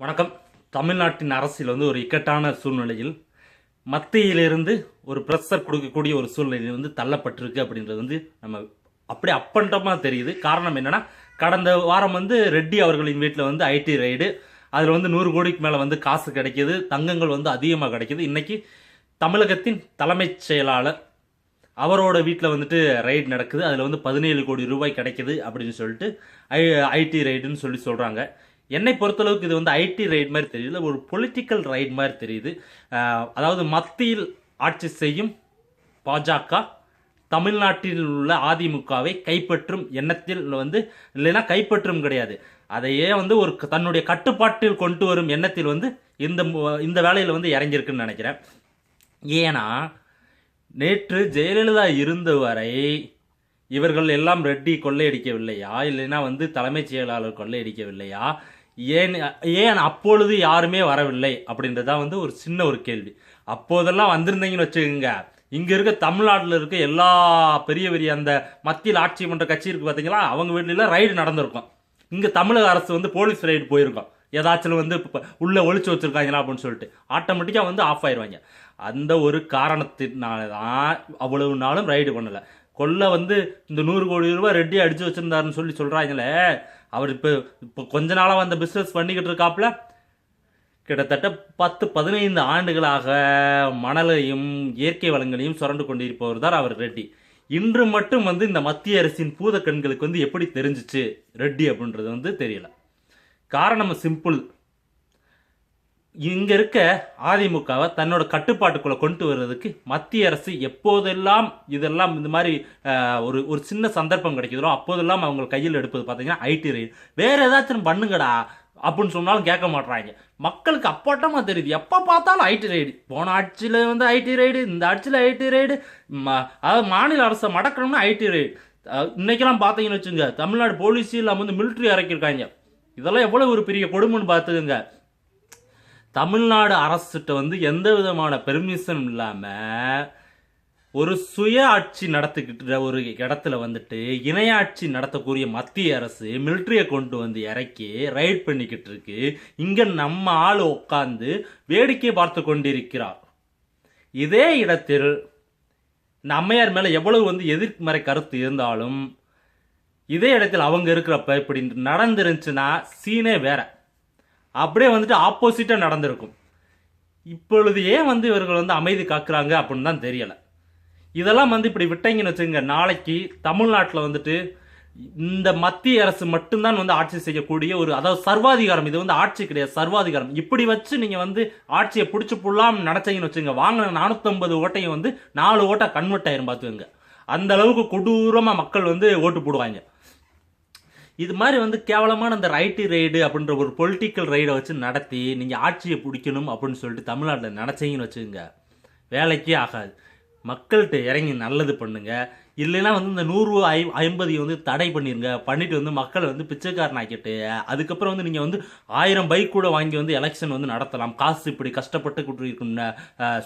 வணக்கம். தமிழ்நாட்டின் அரசியல் ஒரு இக்கட்டான சூழ்நிலையில் மத்தியிலிருந்து ஒரு பிரஷர் கொடுக்கக்கூடிய ஒரு சூழ்நிலையில் தள்ளப்பட்டிருக்கு அப்படின்றது நம்ம அப்படியே அப்பண்டமாக தெரியுது. காரணம் என்னன்னா, கடந்த வாரம் ரெட்டி அவர்களின் வீட்டில் ஐடி ரைடு, அதில் 100 கோடிக்கு மேலே காசு கிடைக்கிது, தங்கங்கள் அதிகமாக கிடைக்கிது. இன்னைக்கு தமிழகத்தின் தலைமைச் செயலாளர் அவரோட வீட்டில் ரைடு நடக்குது. அதில் 17 கோடி ரூபாய் கிடைக்கிது அப்படின்னு சொல்லிட்டு ஐடி ரைடுன்னு சொல்கிறாங்க. என்னை பொறுத்தளவுக்கு இது ஐடி ரைட் மாதிரி தெரியல, ஒரு பொலிட்டிக்கல் ரைட் மாதிரி தெரியுது. அதாவது மத்தியில் ஆட்சி செய்யும் பாஜக தமிழ்நாட்டில் உள்ள அதிமுகவை கைப்பற்றும் எண்ணத்தில் இல்லைன்னா கைப்பற்றும் கிடையாது, அதையே ஒரு தன்னுடைய கட்டுப்பாட்டில் கொண்டு வரும் எண்ணத்தில் இந்த வேலையில் இறங்கியிருக்குன்னு நினைக்கிறேன். ஏன்னா நேற்று ஜெயலலிதா இருந்த வரை இவர்கள் எல்லாம் ரெட்டி கொள்ளையடிக்கவில்லையா, இல்லைன்னா தலைமைச் செயலாளர் கொள்ளையடிக்கவில்லையா, ஏன் அப்பொழுது யாருமே வரவில்லை அப்படின்றதான் ஒரு சின்ன ஒரு கேள்வி. அப்போதெல்லாம் வந்திருந்தீங்கன்னு வச்சுக்கோங்க, இங்க இருக்க தமிழ்நாட்டில் இருக்க எல்லா பெரிய பெரிய அந்த மத்தியில் ஆட்சி பண்ற கட்சி இருக்கு பார்த்தீங்களா, அவங்க வீட்டில ரைடு நடந்திருக்கும். இங்க தமிழக அரசு போலீஸ் ரைடு போயிருக்கும், ஏதாச்சும் உள்ள ஒழிச்சு வச்சிருக்காங்களா அப்படின்னு சொல்லிட்டு ஆட்டோமேட்டிக்கா ஆஃப் ஆயிடுவாங்க. அந்த ஒரு காரணத்தினாலதான் அவ்வளவு நாளும் ரைடு பண்ணல. கொல்ல இந்த 100 கோடி ரூபாய் ரெட்டி அடிச்சு வச்சிருந்தாருன்னு சொல்றாங்களே, அவர் இப்போ கொஞ்ச நாளாக அந்த பிஸ்னஸ் பண்ணிக்கிட்டு இருக்காப்புல. கிட்டத்தட்ட 10-15 ஆண்டுகளாக மணலையும் இயற்கை வளங்களையும் சுரண்டு கொண்டிருப்பவர் தான் அவர் ரெட்டி. இன்று மட்டும் இந்த மத்திய அரசின் பூத கண்களுக்கு எப்படி தெரிஞ்சிச்சு ரெட்டி அப்படின்றது தெரியல. காரணம் சிம்பிள், இங்க இருக்க அதிமுகவை தன்னோட கட்டுப்பாட்டுக்குள்ள கொண்டு வர்றதுக்கு மத்திய அரசு எப்போதெல்லாம் இதெல்லாம் இந்த மாதிரி ஒரு சின்ன சந்தர்ப்பம் கிடைக்குதோ அப்போதெல்லாம் அவங்க கையில் எடுப்பது பார்த்தீங்கன்னா ஐடி ரைடு. வேற ஏதாச்சும் பண்ணுங்கடா அப்படின்னு சொன்னாலும் கேட்க மாட்டாங்க. மக்களுக்கு அப்பட்டமா தெரியுது, எப்போ பார்த்தாலும் ஐடி ரைடு. போன ஆட்சியில் ஐடி ரைடு, இந்த ஆட்சியில் ஐடி ரைடு, அதாவது மாநில அரசை மடக்கணும்னா ஐடி ரைடு. இன்னைக்கெல்லாம் பார்த்தீங்கன்னு வச்சுங்க, தமிழ்நாடு போலீஸில் மிலிட்ரி இறக்கியிருக்காங்க. இதெல்லாம் எவ்வளவு ஒரு பெரிய கொடுமைன்னு பார்த்துக்குங்க. தமிழ்நாடு அரசுகிட்ட எந்த விதமான பெர்மிஷன் இல்லாம ஒரு சுய ஆட்சி நடத்திக்கிட்டு ஒரு இடத்துல இணையாட்சி நடத்தக்கூடிய மத்திய அரசு மிலிட்டரியை கொண்டு இறக்கி ரைட் பண்ணிக்கிட்டு இருக்கு. இங்க நம்ம ஆள் உட்கார்ந்து வேடிக்கை பார்த்து கொண்டிருக்கிறார். இதே இடத்தில் இந்த அம்மையார் மேல எவ்வளவு எதிர்மறை கருத்து இருந்தாலும் இதே இடத்தில் அவங்க இருக்கிறப்ப இப்படி நடந்துருந்துச்சுன்னா சீனே வேற, அப்படியே ஆப்போசிட்டா நடந்திருக்கும். இப்பொழுது ஏன் இவர்கள் அமைதி காக்குறாங்க அப்படின்னு தான் தெரியல. இதெல்லாம் இப்படி விட்டீங்கன்னு வச்சுங்க, நாளைக்கு தமிழ்நாட்டில் இந்த மத்திய அரசு மட்டும்தான் ஆட்சி செய்யக்கூடிய ஒரு, அதாவது சர்வாதிகாரம். இது ஆட்சி கிடையாது, சர்வாதிகாரம். இப்படி வச்சு நீங்க ஆட்சியை பிடிச்சு புல்லாம் நினைச்சீங்கன்னு வச்சுங்க, வாங்கின 450 ஓட்டையும் 4 ஓட்டை கன்வெர்ட் ஆயிரும் பார்த்துக்கோங்க. அந்த அளவுக்கு கொடூரமா மக்கள் ஓட்டு போடுவாங்க. இது மாதிரி கேவலமான அந்த ஐடி ரைடு அப்படின்ற ஒரு பொலிட்டிக்கல் ரைடை வச்சு நடத்தி நீங்கள் ஆட்சியை பிடிக்கணும் அப்படின்னு சொல்லிட்டு தமிழ்நாட்டில் நினச்சிங்கன்னு வச்சுக்கோங்க, வேலைக்கே ஆகாது. மக்கள்கிட்ட இறங்கி நல்லது பண்ணுங்க, இல்லைன்னா இந்த 100-50 தடை பண்ணிருங்க. பண்ணிட்டு மக்களை பிச்சைக்காரன் ஆக்கிட்டு அதுக்கப்புறம் நீங்கள் 1000 பைக் கூட வாங்கி எலெக்ஷன் நடத்தலாம். காசு இப்படி கஷ்டப்பட்டு இருக்கும்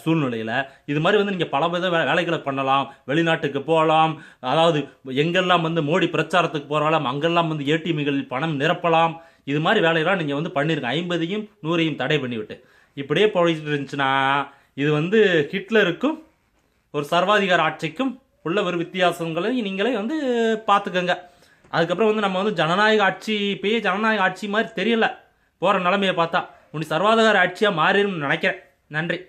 சூழ்நிலையில் இது மாதிரி நீங்கள் பல வித வேலைகளை பண்ணலாம். வெளிநாட்டுக்கு போகலாம், அதாவது எங்கெல்லாம் மோடி பிரச்சாரத்துக்கு போகலாம் அங்கெல்லாம் ஏடிஎம்களில் பணம் நிரப்பலாம். இது மாதிரி வேலையெல்லாம் நீங்கள் பண்ணிருங்க. 50யும் 100ஐயும் தடை பண்ணிவிட்டு இப்படியே போயிட்டு இருந்துச்சுன்னா இது ஹிட்லருக்கும் ஒரு சர்வாதிகார ஆட்சிக்கும் உள்ள ஒரு வித்தியாசங்களை நீங்களே பார்த்துக்கங்க. அதுக்கப்புறம் நம்ம ஜனநாயக ஆட்சி, இப்பயே ஜனநாயக ஆட்சி மாதிரி தெரியல போகிற நிலைமையை பார்த்தா. சர்வாதிகார ஆட்சியாக மாறிடும் நினைக்கிறேன். நன்றி.